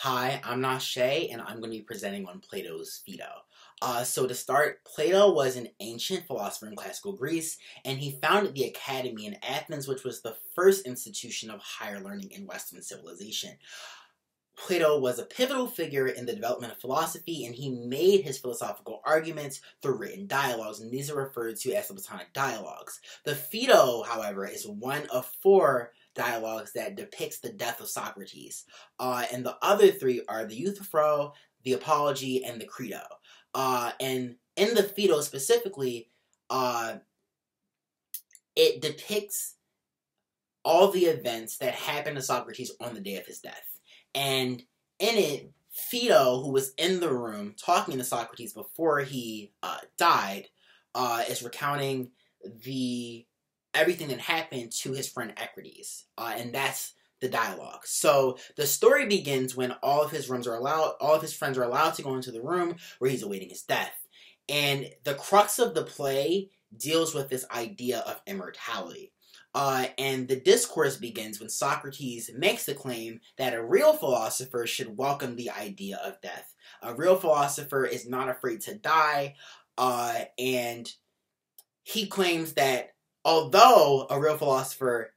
Hi, I'm Nashe, and I'm going to be presenting on Plato's Phaedo. So to start, Plato was an ancient philosopher in classical Greece, and he founded the Academy in Athens, which was the first institution of higher learning in Western civilization. Plato was a pivotal figure in the development of philosophy, and he made his philosophical arguments through written dialogues, and these are referred to as the Platonic dialogues. The Phaedo, however, is one of four dialogues that depicts the death of Socrates. And the other three are the Euthyphro, the Apology, and the Credo. And in the Phaedo specifically, it depicts all the events that happened to Socrates on the day of his death. And in it, Phaedo, who was in the room talking to Socrates before he died, is recounting everything that happened to his friend Ecrites, and that's the dialogue. So the story begins when all of his friends are allowed to go into the room where he's awaiting his death, and the crux of the play deals with this idea of immortality. And the discourse begins when Socrates makes the claim that a real philosopher should welcome the idea of death. A real philosopher is not afraid to die, and he claims that although a real philosopher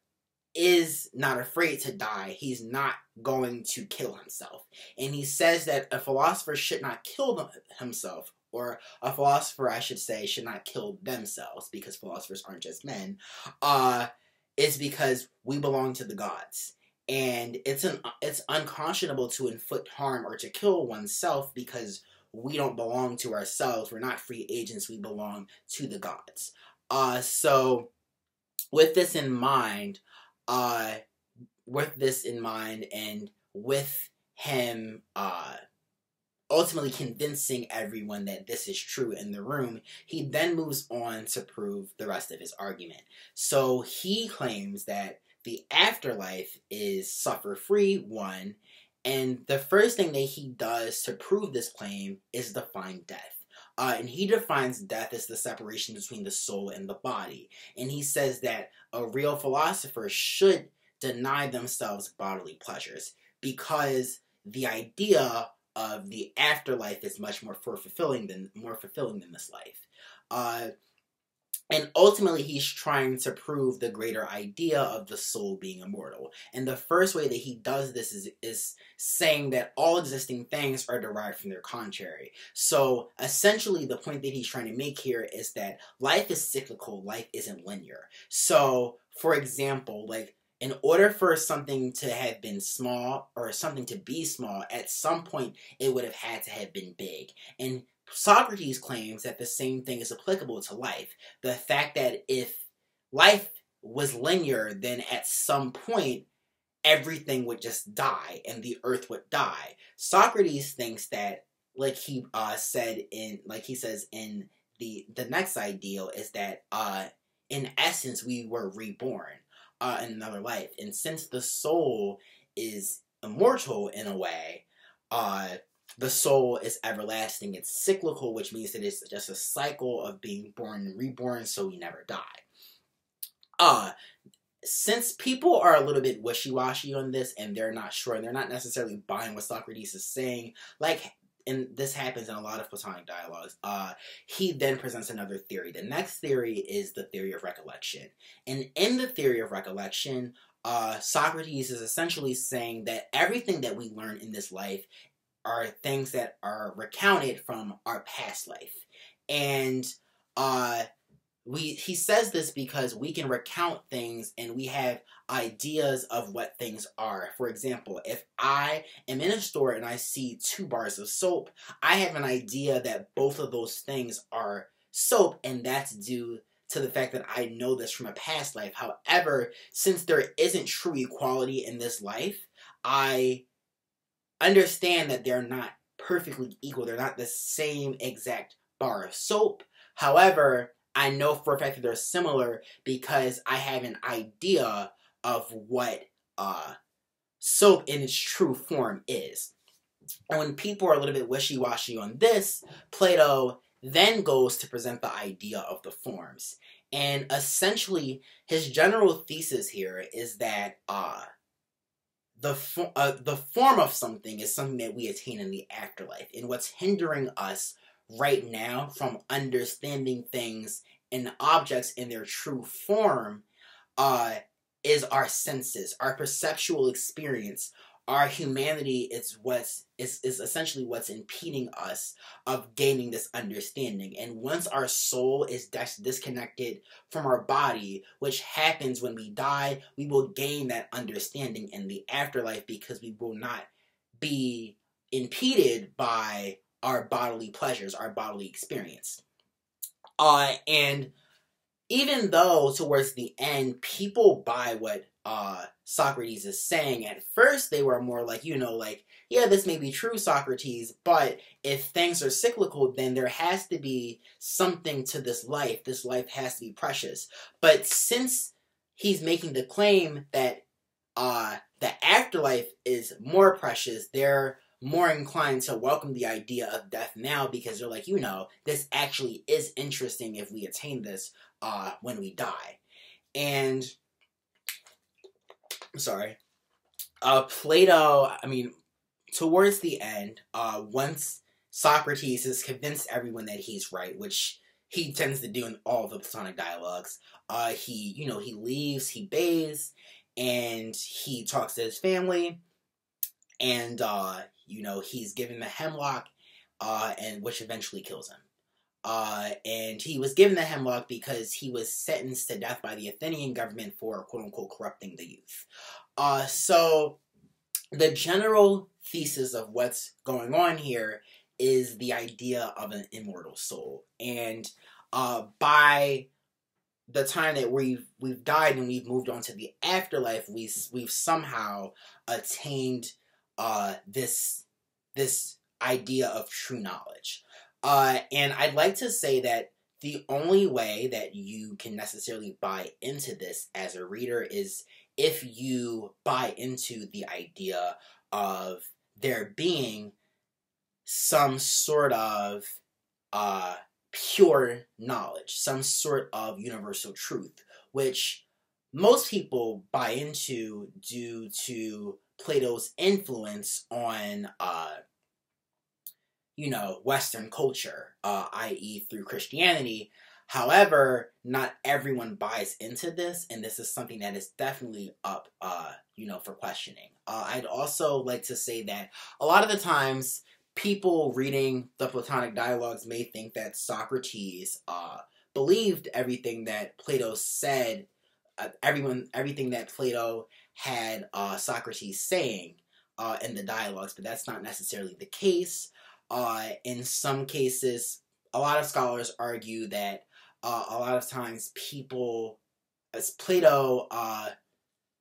is not afraid to die, he's not going to kill himself. And he says that a philosopher should not kill himself, or a philosopher, I should say, should not kill themselves, because philosophers aren't just men, is because we belong to the gods. And it's unconscionable to inflict harm or to kill oneself because we don't belong to ourselves. We're not free agents. We belong to the gods. So with this in mind, and with him ultimately convincing everyone that this is true in the room, he then moves on to prove the rest of his argument. So he claims that the afterlife is suffer-free, one, and the first thing that he does to prove this claim is define death. And he defines death as the separation between the soul and the body. And he says that a real philosopher should deny themselves bodily pleasures, because the idea of the afterlife is much more fulfilling than this life. And ultimately, he's trying to prove the greater idea of the soul being immortal. And the first way that he does this is saying that all existing things are derived from their contrary. So essentially, the point that he's trying to make here is that life is cyclical, life isn't linear. So, for example, like, in order for something to have been small, or something to be small, at some point it would have had to have been big. And Socrates claims that the same thing is applicable to life. The fact that if life was linear, then at some point everything would just die and the earth would die. Socrates thinks that, like he says in the next ideal, is that in essence we were reborn in another life. And since the soul is immortal in a way, the soul is everlasting. It's cyclical, which means that it's just a cycle of being born and reborn, so we never die. Since people are a little bit wishy-washy on this, and they're not sure, and they're not necessarily buying what Socrates is saying, and this happens in a lot of Platonic dialogues, he then presents another theory. The next theory is the theory of recollection. And in the theory of recollection, Socrates is essentially saying that everything that we learn in this life are things that are recounted from our past life. And he says this because we can recount things and we have ideas of what things are. For example, if I am in a store and I see 2 bars of soap, I have an idea that both of those things are soap, and that's due to the fact that I know this from a past life. However, since there isn't true equality in this life, I understand that they're not perfectly equal. They're not the same exact bar of soap. However, I know for a fact that they're similar because I have an idea of what soap in its true form is. And when people are a little bit wishy-washy on this, Plato then goes to present the idea of the forms. And essentially, his general thesis here is that the form of something is something that we attain in the afterlife, and what's hindering us right now from understanding things and objects in their true form uh, is our senses, our perceptual experience. Our humanity is essentially what's impeding us of gaining this understanding. And once our soul is disconnected from our body, which happens when we die, we will gain that understanding in the afterlife because we will not be impeded by our bodily pleasures, our bodily experience. And even though towards the end people buy what Socrates is saying, at first they were more like, yeah, this may be true, Socrates, but if things are cyclical, then there has to be something to this life. This life has to be precious. But since he's making the claim that the afterlife is more precious, they're more inclined to welcome the idea of death now because they're like, this actually is interesting if we attain this when we die. And, Plato, towards the end, once Socrates has convinced everyone that he's right, which he tends to do in all the Platonic dialogues, he leaves, he bathes, and he talks to his family, and, he's given the hemlock, and which eventually kills him. And he was given the hemlock because he was sentenced to death by the Athenian government for, quote-unquote, corrupting the youth. So the general thesis of what's going on here is the idea of an immortal soul. And by the time that we've died and we've moved on to the afterlife, we've somehow attained this idea of true knowledge. And I'd like to say that the only way that you can necessarily buy into this as a reader is if you buy into the idea of there being some sort of pure knowledge, some sort of universal truth, which most people buy into due to Plato's influence on Western culture, i.e. through Christianity. However, not everyone buys into this, and this is something that is definitely up, for questioning. I'd also like to say that a lot of the times, people reading the Platonic dialogues may think that Socrates believed everything that Plato said, everything that Plato had Socrates saying in the dialogues, but that's not necessarily the case. In some cases, a lot of scholars argue that a lot of times people, as Plato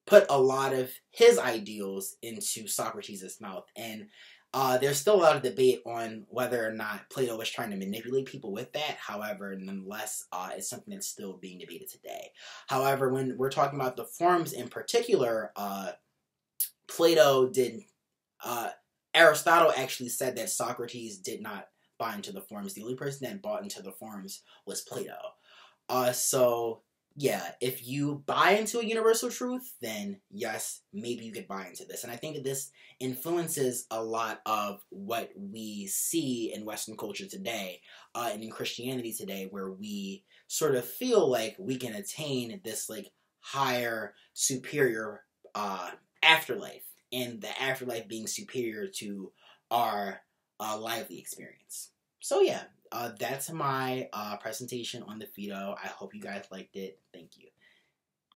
put a lot of his ideals into Socrates' mouth, and there's still a lot of debate on whether or not Plato was trying to manipulate people with that. However, nonetheless, it's something that's still being debated today. However, when we're talking about the forms in particular, Plato did... Aristotle actually said that Socrates did not buy into the forms. The only person that bought into the forms was Plato. So, yeah, if you buy into a universal truth, then yes, maybe you could buy into this. And I think that this influences a lot of what we see in Western culture today, and in Christianity today, where we sort of feel like we can attain this, higher, superior, afterlife. And the afterlife being superior to our lively experience. So yeah, that's my presentation on the Phaedo. I hope you guys liked it. Thank you.